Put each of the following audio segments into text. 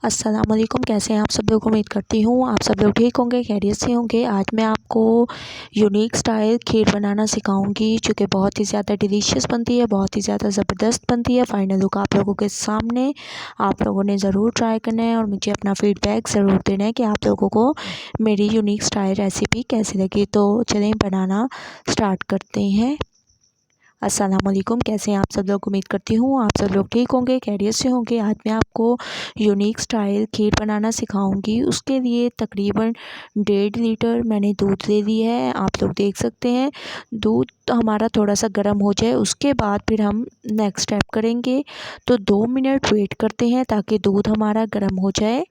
अस्सलाम वालेकुम। कैसे हैं आप सब लोग? उम्मीद करती हूँ आप सब लोग ठीक होंगे, खैरियत से होंगे। आज मैं आपको यूनिक स्टाइल खीर बनाना सिखाऊंगी जो कि बहुत ही ज़्यादा डिलीशियस बनती है, बहुत ही ज़्यादा ज़बरदस्त बनती है। फाइनल लुक आप लोगों के सामने, आप लोगों ने ज़रूर ट्राई करना है और मुझे अपना फ़ीडबैक ज़रूर देना है कि आप लोगों को मेरी यूनिक स्टाइल रेसिपी कैसी लगी। तो चलें बनाना स्टार्ट करते हैं। अस्सलाम वालेकुम। कैसे हैं आप सब लोग? उम्मीद करती हूँ आप सब लोग ठीक होंगे, खैरियत से होंगे। आज मैं आपको यूनिक स्टाइल खीर बनाना सिखाऊंगी। उसके लिए तकरीबन 1.5 लीटर मैंने दूध ले लिया है। आप लोग देख सकते हैं दूध हमारा थोड़ा सा गर्म हो जाए, उसके बाद फिर हम नेक्स्ट स्टेप करेंगे। तो 2 मिनट वेट करते हैं ताकि दूध हमारा गर्म हो जाए।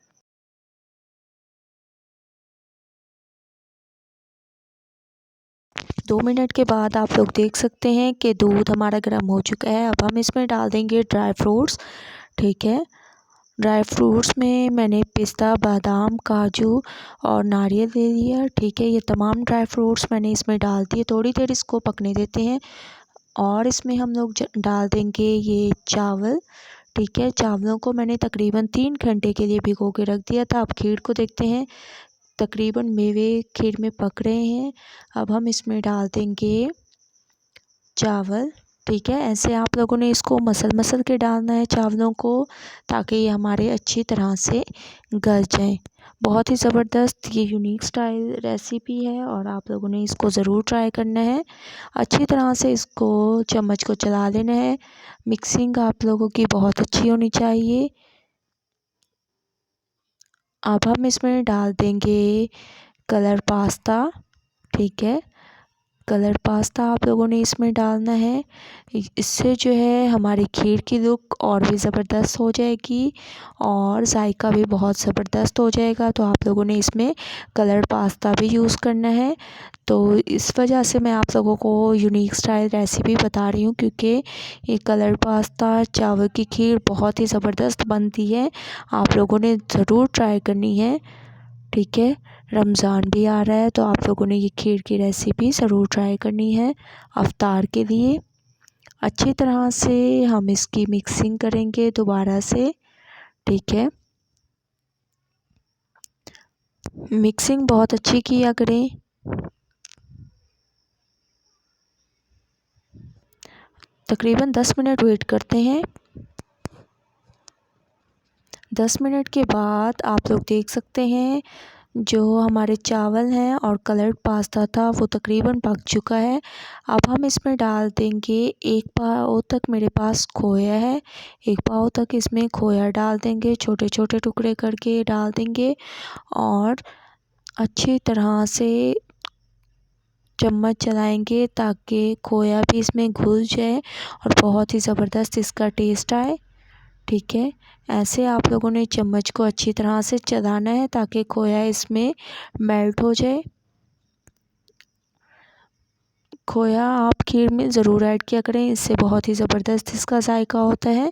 2 मिनट के बाद आप लोग देख सकते हैं कि दूध हमारा गर्म हो चुका है। अब हम इसमें डाल देंगे ड्राई फ्रूट्स। ठीक है, ड्राई फ्रूट्स में मैंने पिस्ता, बादाम, काजू और नारियल ले लिया। ठीक है, ये तमाम ड्राई फ्रूट्स मैंने इसमें डाल दिए। थोड़ी देर इसको पकने देते हैं और इसमें हम लोग डाल देंगे ये चावल। ठीक है, चावलों को मैंने तकरीबन 3 घंटे के लिए भिगो के रख दिया था। अब खीर को देखते हैं, तकरीबन मेवे खीर में पक रहे हैं। अब हम इसमें डाल देंगे चावल। ठीक है, ऐसे आप लोगों ने इसको मसल के डालना है चावलों को, ताकि ये हमारे अच्छी तरह से गल जाएं। बहुत ही ज़बरदस्त ये यूनिक स्टाइल रेसिपी है और आप लोगों ने इसको ज़रूर ट्राई करना है। अच्छी तरह से इसको चम्मच को चला लेना है। मिक्सिंग आप लोगों की बहुत अच्छी होनी चाहिए। अब हम इसमें डाल देंगे कलर पास्ता। ठीक है, कलर पास्ता आप लोगों ने इसमें डालना है। इससे जो है हमारी खीर की लुक और भी ज़बरदस्त हो जाएगी और जायका भी बहुत ज़बरदस्त हो जाएगा। तो आप लोगों ने इसमें कलर पास्ता भी यूज़ करना है। तो इस वजह से मैं आप लोगों को यूनिक स्टाइल रेसिपी बता रही हूँ, क्योंकि ये कलर पास्ता चावल की खीर बहुत ही ज़बरदस्त बनती है। आप लोगों ने ज़रूर ट्राई करनी है। ठीक है, रमज़ान भी आ रहा है तो आप लोगों ने ये खीर की रेसिपी ज़रूर ट्राई करनी है अफ्तार के लिए। अच्छी तरह से हम इसकी मिक्सिंग करेंगे दोबारा से। ठीक है, मिक्सिंग बहुत अच्छी किया करें। तकरीबन 10 मिनट वेट करते हैं। 10 मिनट के बाद आप लोग देख सकते हैं जो हमारे चावल हैं और कलर्ड पास्ता था वो तकरीबन पक चुका है। अब हम इसमें डाल देंगे 1 पाव तक मेरे पास खोया है। 1 पाव तक इसमें खोया डाल देंगे, छोटे छोटे टुकड़े करके डाल देंगे और अच्छी तरह से चम्मच चलाएंगे ताकि खोया भी इसमें घुल जाए और बहुत ही ज़बरदस्त इसका टेस्ट आए। ठीक है, ऐसे आप लोगों ने चम्मच को अच्छी तरह से चलाना है ताकि खोया इसमें मेल्ट हो जाए। खोया आप खीर में ज़रूर ऐड किया करें, इससे बहुत ही ज़बरदस्त इसका जायका होता है।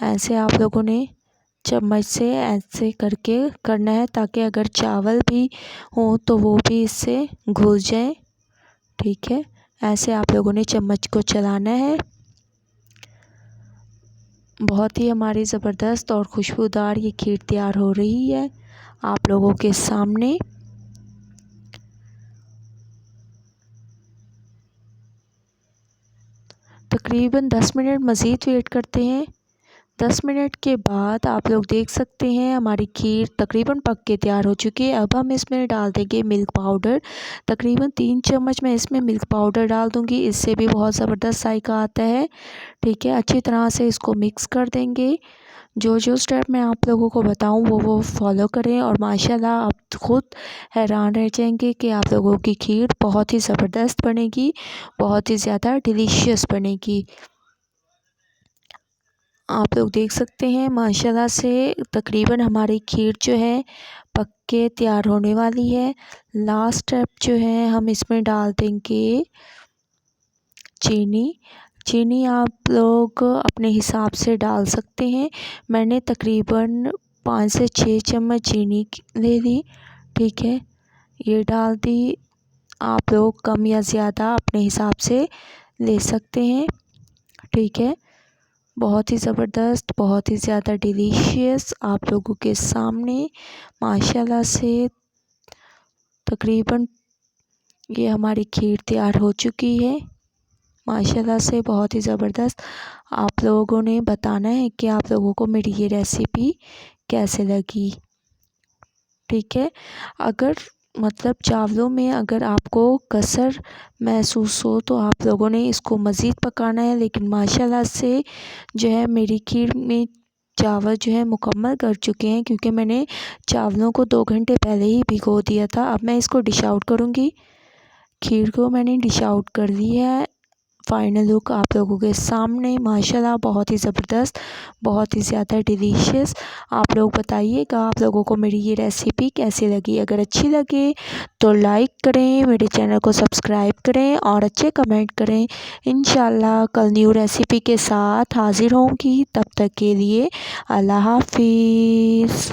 ऐसे आप लोगों ने चम्मच से ऐसे करके करना है ताकि अगर चावल भी हो तो वो भी इससे घुल जाए। ठीक है, ऐसे आप लोगों ने चम्मच को चलाना है। बहुत ही हमारी ज़बरदस्त और खुशबूदार ये खीर तैयार हो रही है आप लोगों के सामने। तकरीबन 10 मिनट मज़ीद वेट करते हैं। 10 मिनट के बाद आप लोग देख सकते हैं हमारी खीर तकरीबन पक के तैयार हो चुकी है। अब हम इसमें डाल देंगे मिल्क पाउडर। तकरीबन 3 चम्मच मैं इसमें मिल्क पाउडर डाल दूंगी, इससे भी बहुत ज़बरदस्त जायका आता है। ठीक है, अच्छी तरह से इसको मिक्स कर देंगे। जो स्टेप मैं आप लोगों को बताऊं वो फॉलो करें और माशाल्लाह आप खुद हैरान रह जाएंगे कि आप लोगों की खीर बहुत ही ज़बरदस्त बनेगी, बहुत ही ज़्यादा डिलीशियस बनेगी। आप लोग देख सकते हैं माशाल्लाह से तकरीबन हमारी खीर जो है पक के तैयार होने वाली है। लास्ट स्टेप जो है हम इसमें डाल देंगे चीनी। चीनी आप लोग अपने हिसाब से डाल सकते हैं। मैंने तकरीबन 5 से 6 चम्मच चीनी ले ली। ठीक है, ये डाल दी। आप लोग कम या ज़्यादा अपने हिसाब से ले सकते हैं। ठीक है, बहुत ही ज़बरदस्त, बहुत ही ज़्यादा डिलीशियस आप लोगों के सामने माशाल्लाह से तकरीबन ये हमारी खीर तैयार हो चुकी है। माशाल्लाह से बहुत ही ज़बरदस्त। आप लोगों ने बताना है कि आप लोगों को मेरी ये रेसिपी कैसे लगी, ठीक है। अगर मतलब चावलों में अगर आपको कसर महसूस हो तो आप लोगों ने इसको मज़ीद पकाना है, लेकिन माशाल्लाह से जो है मेरी खीर में चावल जो है मुकम्मल कर चुके हैं, क्योंकि मैंने चावलों को 2 घंटे पहले ही भिगो दिया था। अब मैं इसको डिश आउट करूँगी। खीर को मैंने डिश आउट कर दिया है। फाइनल लुक आप लोगों के सामने माशाल्लाह बहुत ही ज़बरदस्त, बहुत ही ज़्यादा डिलीशियस। आप लोग बताइएगा आप लोगों को मेरी ये रेसिपी कैसी लगी। अगर अच्छी लगे तो लाइक करें, मेरे चैनल को सब्सक्राइब करें और अच्छे कमेंट करें। इंशाल्लाह कल न्यू रेसिपी के साथ हाज़िर होंगी। तब तक के लिए अल्लाह हाफ़िज़।